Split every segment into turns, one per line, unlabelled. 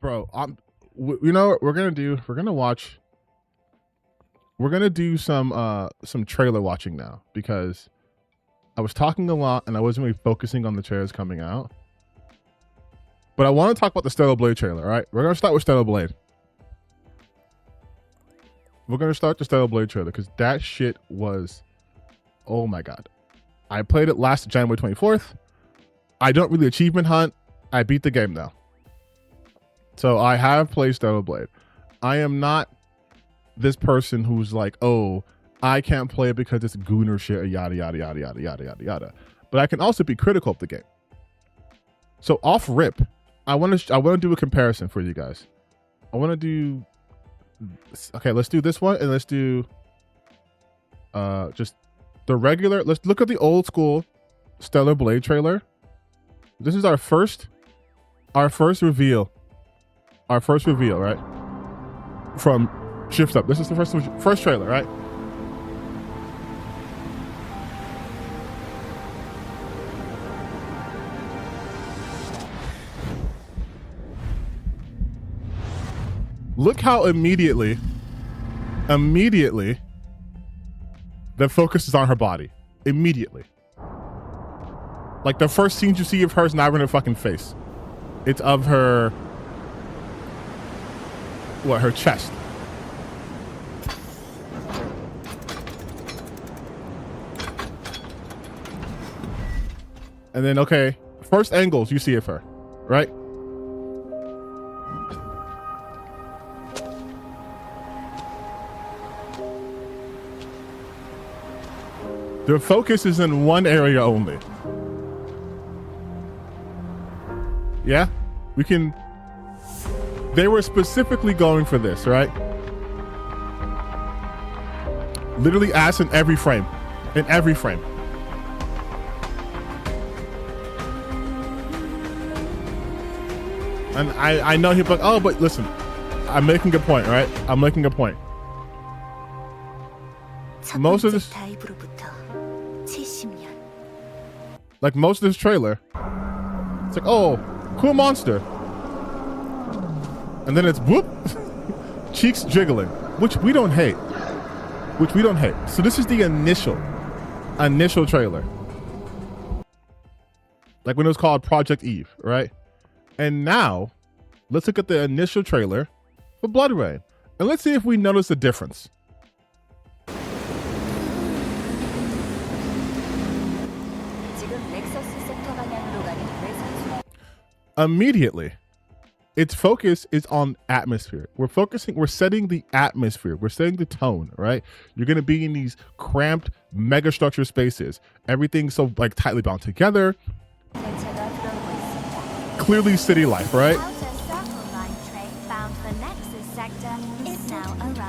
Bro, you know what we're gonna do? We're gonna watch. We're gonna do some trailer watching now because I was talking a lot and I wasn't really focusing on the trailers coming out. But I want to talk about the Stellar Blade trailer. All right, we're gonna start with Stellar Blade. We're gonna start the Stellar Blade trailer because that shit was, oh my god! I played it last January 24th. I don't really achievement hunt. I beat the game now. So I have played Stellar Blade. I am not this person who's like, oh, I can't play it because it's gooner shit or yada yada yada yada yada yada yada. But I can also be critical of the game. So off rip, I want to do a comparison for you guys. I want to do, okay, let's do this one and let's do just the regular. Let's look at the old school Stellar Blade trailer. This is our first reveal. Our first reveal, right? From Shift Up. This is the first trailer, right? Look how immediately the focus is on her body. Immediately. Like the first scenes you see of her is not in her fucking face. It's of her, her chest. And then, okay, first angles you see of her, right? Their focus is in one area only. Yeah, we can. They were specifically going for this, right? Literally ass in every frame. In every frame. And I know he'll be like, oh, but listen, I'm making a point, right? I'm making a point. Most of this, like most of this trailer, it's like, oh, cool monster. And then it's whoop, cheeks jiggling, which we don't hate. So this is the initial trailer. Like when it was called Project Eve, right? And now, let's look at the initial trailer for Blood Rain. And let's see if we notice a difference. Immediately, its focus is on atmosphere. We're setting the atmosphere. We're setting the tone, right? You're going to be in these cramped megastructure spaces. Everything's so like tightly bound together. Clearly city life, right?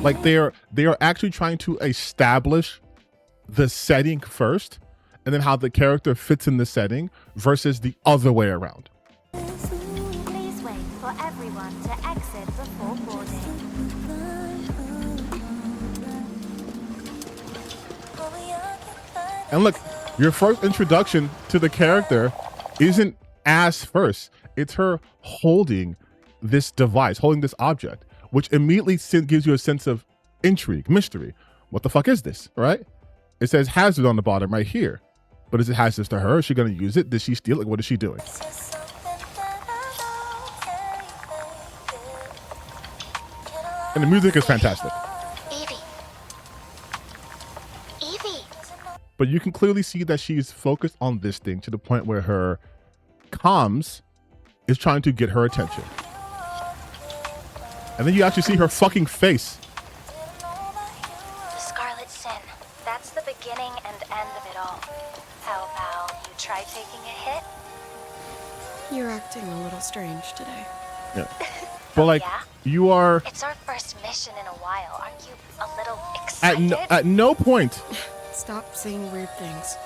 Like they are actually trying to establish the setting first and then how the character fits in the setting versus the other way around.
Please wait for everyone to exit before boarding.
And look, your first introduction to the character isn't ass first. It's her holding this device, holding this object, which immediately gives you a sense of intrigue, mystery. What the fuck is this, right? It says hazard on the bottom right here. But is it hazardous to her? Is she going to use it? Did she steal it? What is she doing? And the music is fantastic.
Evie.
But you can clearly see that she's focused on this thing to the point where her comms is trying to get her attention. And then you actually see her fucking face.
The Scarlet Sin. That's the beginning and end of it all. How about you try taking a hit?
You're acting a little strange today.
Yeah. But like,
yeah?
you are...
It's our first mission in a while. Aren't you a little excited?
At no point...
Stop saying weird things.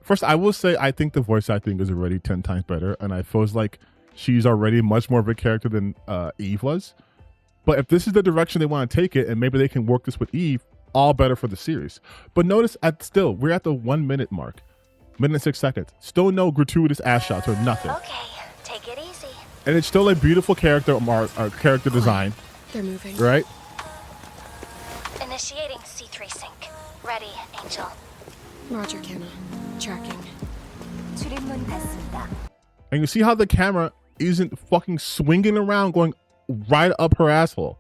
First, I will say I think the voice acting is already 10 times better, and I feels like she's already much more of a character than Eve was. But if this is the direction they want to take it, and maybe they can work this with Eve, all better for the series. But notice, we're at the 1 minute mark, minute and 6 seconds. Still no gratuitous ass shots or nothing.
Okay, take it easy.
And it's still a beautiful character character design.
They're moving.
Right?
Initiating C3 sync. Ready, Angel.
Roger, Kenna. Tracking.
출입문 닫습니다.
And you see how the camera isn't fucking swinging around going right up her asshole.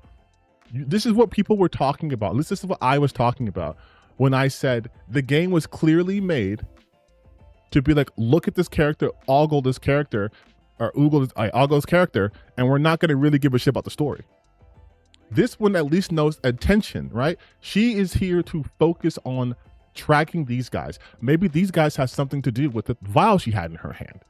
This is what people were talking about. This is what I was talking about when I said the game was clearly made to be like, look at this character, ogle this character, or ogle this character, and we're not going to really give a shit about the story. This one at least knows attention, right? She is here to focus on tracking these guys. Maybe these guys have something to do with the vial she had in her hand.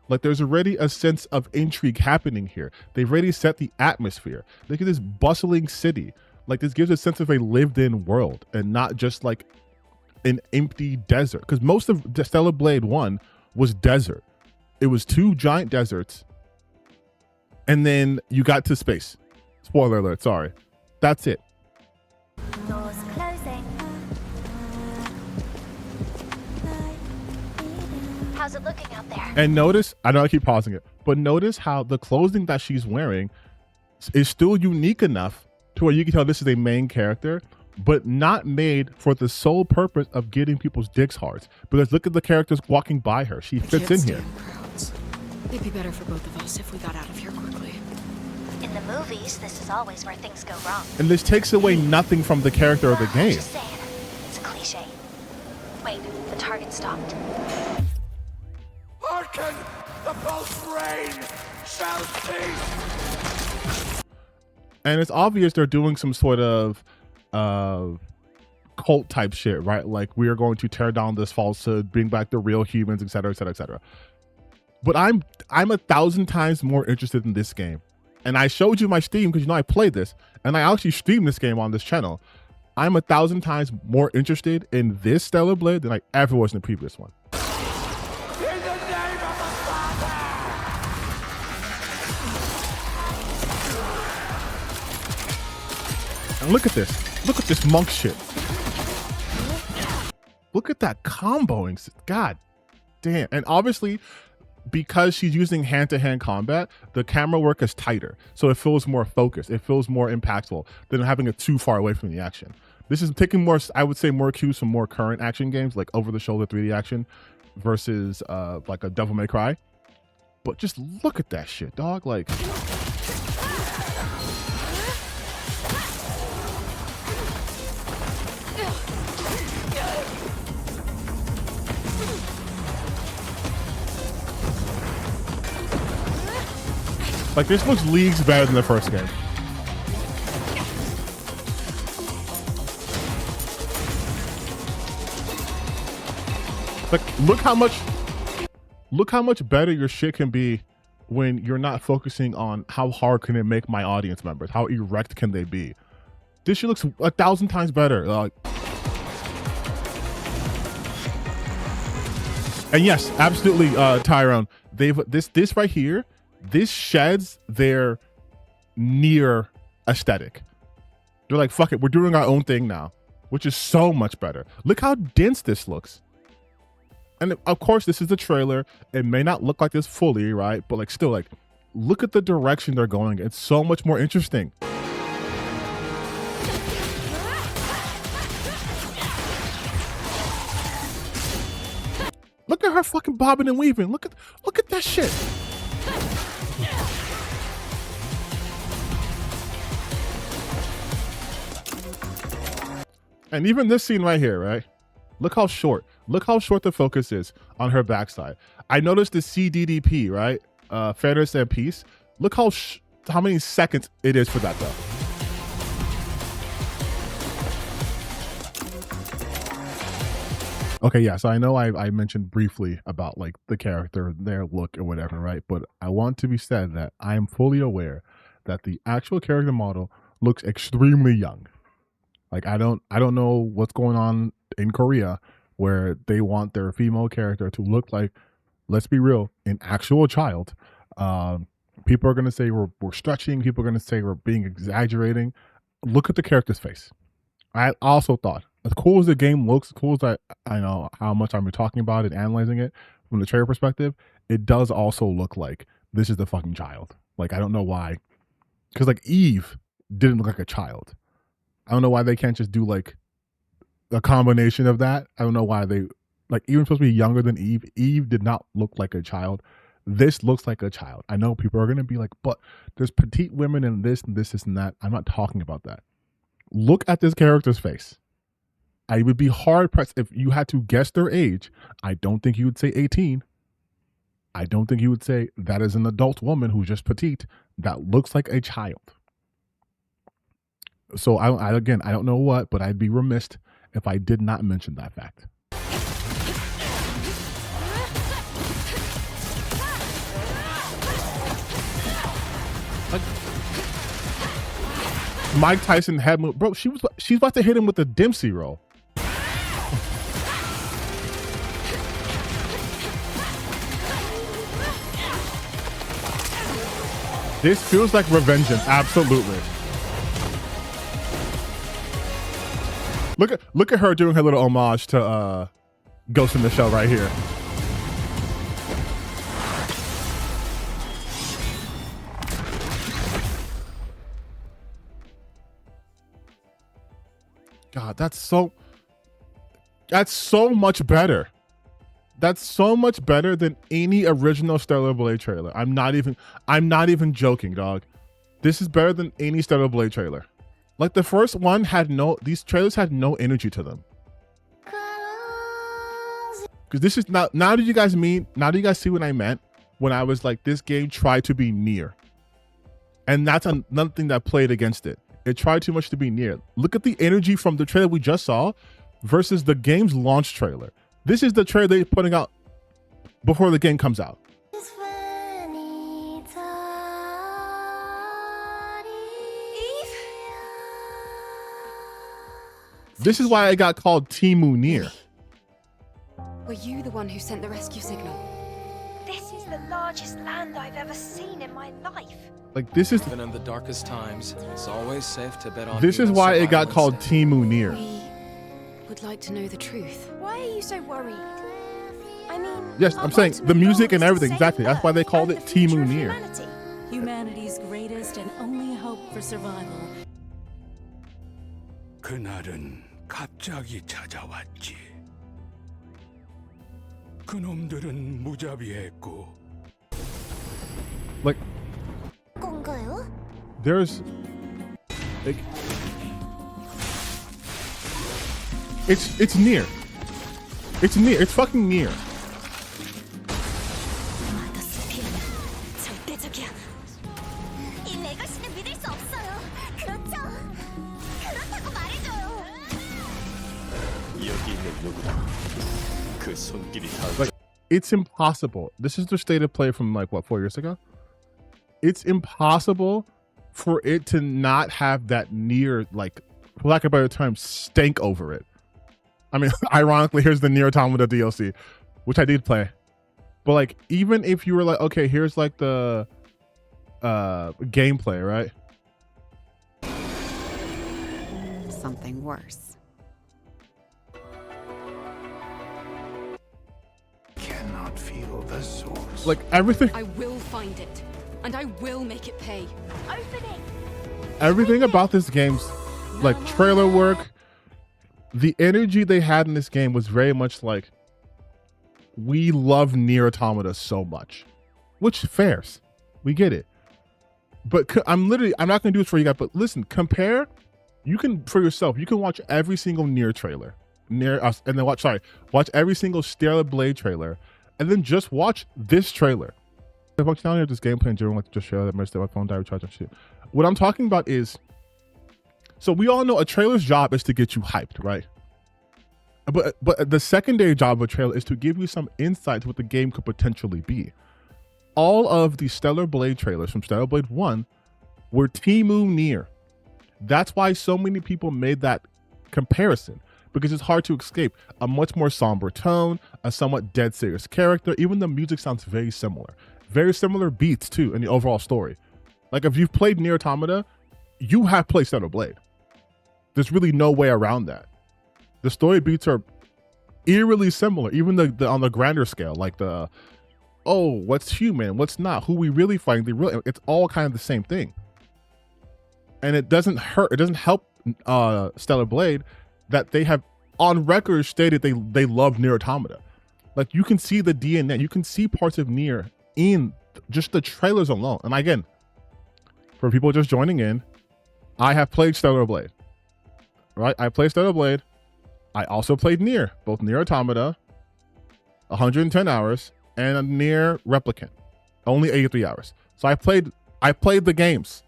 Like, there's already a sense of intrigue happening here. They've already set the atmosphere. Look at this bustling city. Like, this gives a sense of a lived-in world and not just like an empty desert. Because most of Stellar Blade 1 was desert. It was 2 giant deserts. And then you got to space. Spoiler alert, sorry. That's it.
Doors closing. How's it looking out there?
And notice, I know I keep pausing it, but notice how the clothing that she's wearing is still unique enough to where you can tell this is a main character, but not made for the sole purpose of getting people's dicks hard. Because look at the characters walking by her. She fits in here.
Crowds. It'd be better for both of us if we got out of here quickly.
In the movies, this is always where things go wrong.
And this takes away nothing from the character of the game.
Just saying. It's a cliche. Wait, the target stopped.
Hearken! The pulse rain shall cease!
And it's obvious they're doing some sort of cult type shit, right? Like, we are going to tear down this falsehood, bring back the real humans, etc., etc., etc. But I'm 1,000 times more interested in this game. And I showed you my Steam because, you know, I played this, and I actually streamed this game on this channel. I'm 1,000 times more interested in this Stellar Blade than I ever was in the previous one.
In the name of the Father!
And look at this. Look at this monk shit. Look at that comboing. God damn. And obviously, because she's using hand-to-hand combat, the camera work is tighter. So it feels more focused. It feels more impactful than having it too far away from the action. This is taking more, I would say, more cues from more current action games, like over-the-shoulder 3D action versus like a Devil May Cry. But just look at that shit, dog. Like... Like, this looks leagues better than the first game. Like, look how much better your shit can be when you're not focusing on how hard can it make my audience members, how erect can they be. This shit looks 1,000 times better. And yes, absolutely, Tyrone. They've this right here. This sheds their Nier aesthetic. They're like, fuck it, we're doing our own thing now, which is so much better. Look how dense this looks. And of course, this is the trailer. It may not look like this fully, right? But like, still, like, look at the direction they're going. It's so much more interesting. Look at her fucking bobbing and weaving. Look at that shit. And even this scene right here, right? Look how short the focus is on her backside. I noticed the CDDP, right? Fairness and Peace. Look how many seconds it is for that though. Okay, yeah, so I know I mentioned briefly about like the character, their look or whatever, right? But I want to be said that I am fully aware that the actual character model looks extremely young. Like, I don't know what's going on in Korea where they want their female character to look like, let's be real, an actual child. People are going to say we're stretching. People are going to say we're being exaggerating. Look at the character's face. I also thought, as cool as the game looks, as cool as I know how much I'm talking about it, analyzing it from the trailer perspective, it does also look like this is the fucking child. Like, I don't know why. Because, like, Eve didn't look like a child. I don't know why they can't just do, like, a combination of that. I don't know why they, like, even supposed to be younger than Eve. Eve did not look like a child. This looks like a child. I know people are going to be like, but there's petite women and this and this and that. I'm not talking about that. Look at this character's face. I would be hard pressed if you had to guess their age. I don't think you would say 18. I don't think you would say that is an adult woman who's just petite that looks like a child. So I again, I don't know what, but I'd be remiss if I did not mention that fact. Like, Mike Tyson had, bro, she's about to hit him with a Dempsey roll. This feels like Revengeance, absolutely. Look at her doing her little homage to Ghost in the Shell right here. God, that's so much better. That's so much better than any original Stellar Blade trailer. I'm not even joking, dog. This is better than any Stellar Blade trailer. Like, the first one these trailers had no energy to them. Because this is now do you guys see what I meant when I was like, this game tried to be Nier. And that's another thing that played against it. It tried too much to be Nier. Look at the energy from the trailer we just saw versus the game's launch trailer. This is the trailer they're putting out before the game comes out. This is why I got called Timu Nier.
Were you the one who sent the rescue signal?
This is the largest land I've ever seen in my life.
Like, this is,
even in the darkest times, it's always safe to bet on.
This is why it got called
instead.
Timu Nier.
We would like to know the truth.
Why are you so worried? I mean,
Yes, I'm saying the music and everything, exactly. That's why they called it Timu Nier.
Humanity's greatest and only hope for survival.
그날은 갑자기 찾아왔지. 그놈들은 무자비했고.
Like,
건가요?
there's, like, it's Nier. It's Nier. It's fucking Nier.
절대적이야. 이 레거시는 믿을 수 없어요. 그렇죠? 그렇다고 말해줘요.
여기 있는 누구도 그 손길이 닿을
Like, it's impossible. This is the state of play from, like, what, 4 years ago? It's impossible for it to not have that Nier, like, for lack of a better term, stank over it. I mean, ironically, here's the Nier Automata DLC, which I did play. But, like, even if you were like, okay, here's like the gameplay, right?
Something worse.
Cannot feel the source.
Like, everything,
I will find it, and I will make it pay.
Open it.
everything about this game's, like, trailer work, the energy they had in this game was very much like, we love Nier Automata so much, which fares. We get it. But I'm not going to do this for you guys, but listen, compare, you can, for yourself, you can watch every single Nier trailer, and then watch every single Stellar Blade trailer, and then just watch this trailer. The functionality of this gameplay in general, like, just share that message, my phone died, recharge and shit. What I'm talking about is, so we all know a trailer's job is to get you hyped, right? But the secondary job of a trailer is to give you some insight to what the game could potentially be. All of the Stellar Blade trailers from Stellar Blade 1 were Timu Nier. That's why so many people made that comparison, because it's hard to escape. A much more somber tone, a somewhat dead serious character. Even the music sounds very similar. Very similar beats, too, in the overall story. Like, if you've played Nier Automata, you have played Stellar Blade. There's really no way around that. The story beats are eerily similar, even the on the grander scale, like the oh, what's human, what's not, who we really fighting, it's all kind of the same thing. And it doesn't help Stellar Blade that they have on record stated they love Nier Automata. Like, you can see the DNA, you can see parts of Nier in just the trailers alone. And again, for people just joining in, I have played Stellar Blade, right? I played Stellar Blade. I also played Nier, both Nier Automata, 110 hours, and a Nier Replicant, only 83 hours. So I played the games.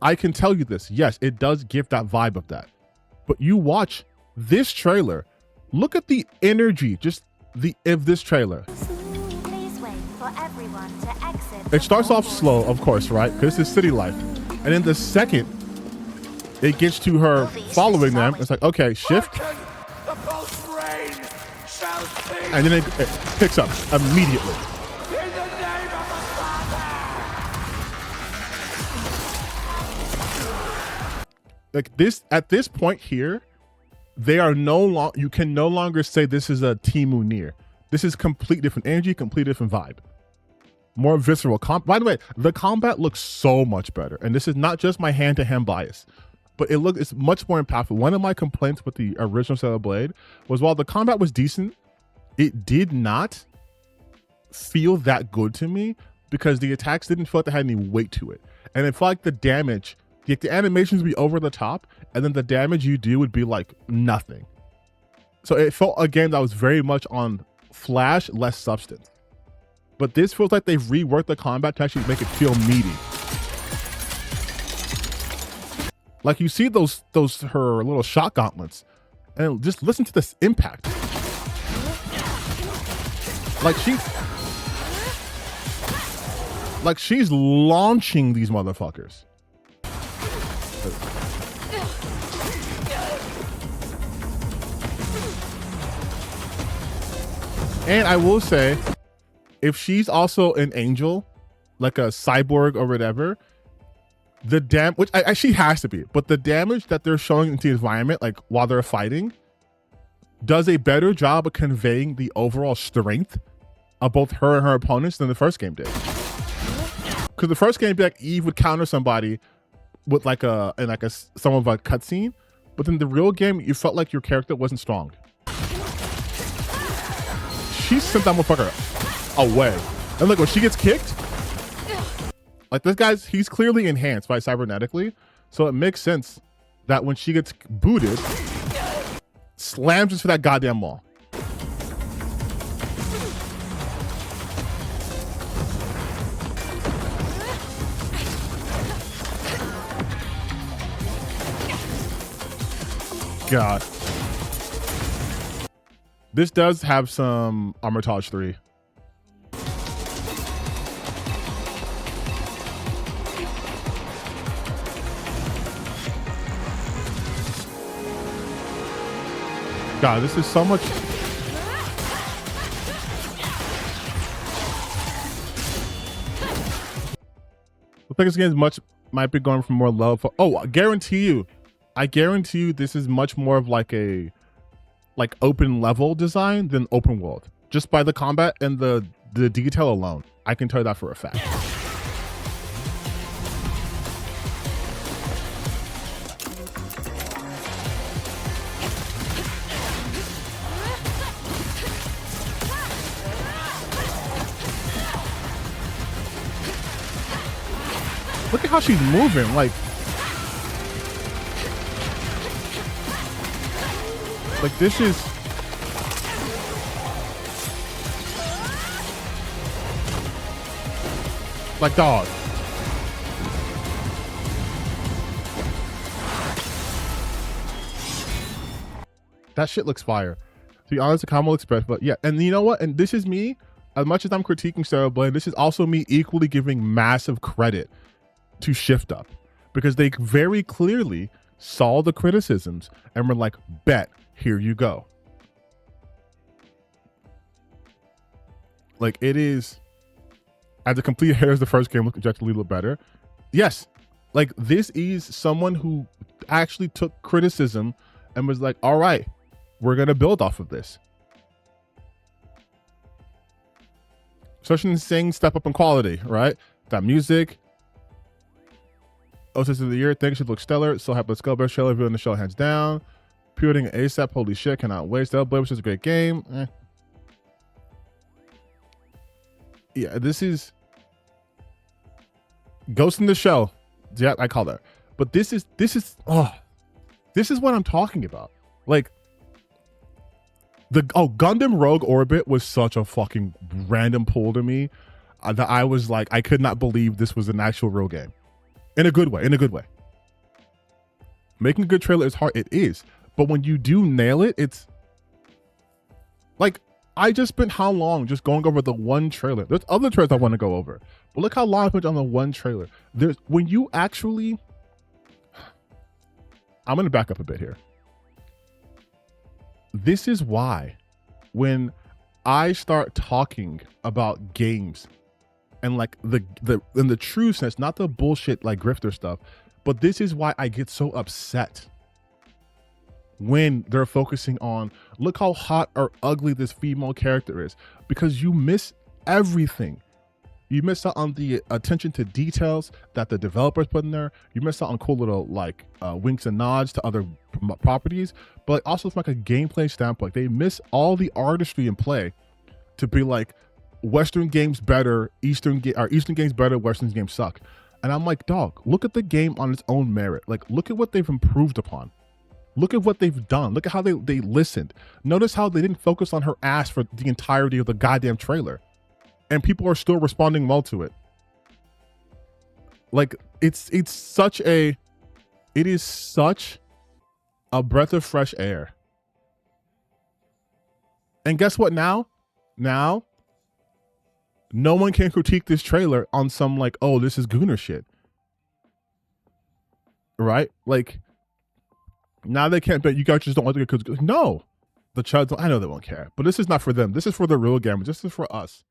I can tell you this. Yes, it does give that vibe of that. But you watch this trailer, look at the energy, of this trailer.
Please wait for everyone to exit.
It starts off slow, of course, right? Because it's city life. And then the second it gets to her following them, it's like, okay, shift. And then it picks up immediately.
In the name of the Father!
Like this, at this point here, they are you can no longer say this is a Temu Nier. This is complete different energy, complete different vibe. More visceral. By the way, the combat looks so much better. And this is not just my hand-to-hand bias, but it's much more impactful. One of my complaints with the original Stellar Blade was while the combat was decent, it did not feel that good to me because the attacks didn't feel like they had any weight to it. And it felt like the damage, the animations would be over the top, and then the damage you do would be like nothing. So it felt a game that was very much on flash, less substance. But this feels like they've reworked the combat to actually make it feel meaty. Like you see those her little shot gauntlets, and just listen to this impact. Like she's launching these motherfuckers. And I will say, if she's also an angel, like a cyborg or whatever, the which she has to be, but the damage that they're showing into the environment, like while they're fighting, does a better job of conveying the overall strength of both her and her opponents than the first game did. Because the first game, like Eve would counter somebody with some of a cutscene, but then the real game, you felt like your character wasn't strong. She sent that motherfucker away, and look, when she gets kicked, like this he's clearly enhanced by cybernetically, so it makes sense that when she gets booted, slams into that goddamn wall. God. This does have some Armitage 3. God, this is so much. I think this game might be going for more love. Oh, I guarantee you this is much more of like a open level design than open world. Just by the combat and the detail alone. I can tell you that for a fact. Look at how she's moving, like this is like, dog. That shit looks fire. To be honest, the combo looks best, but yeah. And you know what? And this is me, as much as I'm critiquing Stellar Blade, this is also me equally giving massive credit to Shift Up, because they very clearly saw the criticisms and were like, bet, here you go. Like, it is, as a complete hair as the first game looked objectively a little better. Yes, like this is someone who actually took criticism and was like, all right, we're gonna build off of this. Searching and Sing, step up in quality, right? That music. OSS of the year, things should look stellar. So happy, let's go. Best trailer reviewing the show, hands down. Purity ASAP, holy shit, cannot wait. Stellar which is a great game. Yeah, this is Ghost in the Shell. Yeah, I call that. But this is what I'm talking about. Like Gundam Rogue Orbit was such a fucking random pull to me that I was like, I could not believe this was an actual real game. In a good way, Making a good trailer is hard, it is. But when you do nail it, it's like, I just spent how long just going over the one trailer. There's other trailers I want to go over, but look how long I spent on the one trailer. When you actually, I'm going to back up a bit here. This is why when I start talking about games and like in the true sense, not the bullshit like grifter stuff, but this is why I get so upset when they're focusing on, look how hot or ugly this female character is, because you miss everything. You miss out on the attention to details that the developers put in there. You miss out on cool little like winks and nods to other properties, but also from like a gameplay standpoint, they miss all the artistry in play to be like, Western games better, Eastern games better, Western games suck. And I'm like, dog, look at the game on its own merit. Like, look at what they've improved upon. Look at what they've done. Look at how they listened. Notice how they didn't focus on her ass for the entirety of the goddamn trailer. And people are still responding well to it. Like, it is such a breath of fresh air. And guess what now? Now, no one can critique this trailer on some like, oh, this is Gooner shit. Right? Like, now they can't bet you guys just don't like it because no. The child, I know they won't care. But this is not for them. This is for the real gamers. This is for us.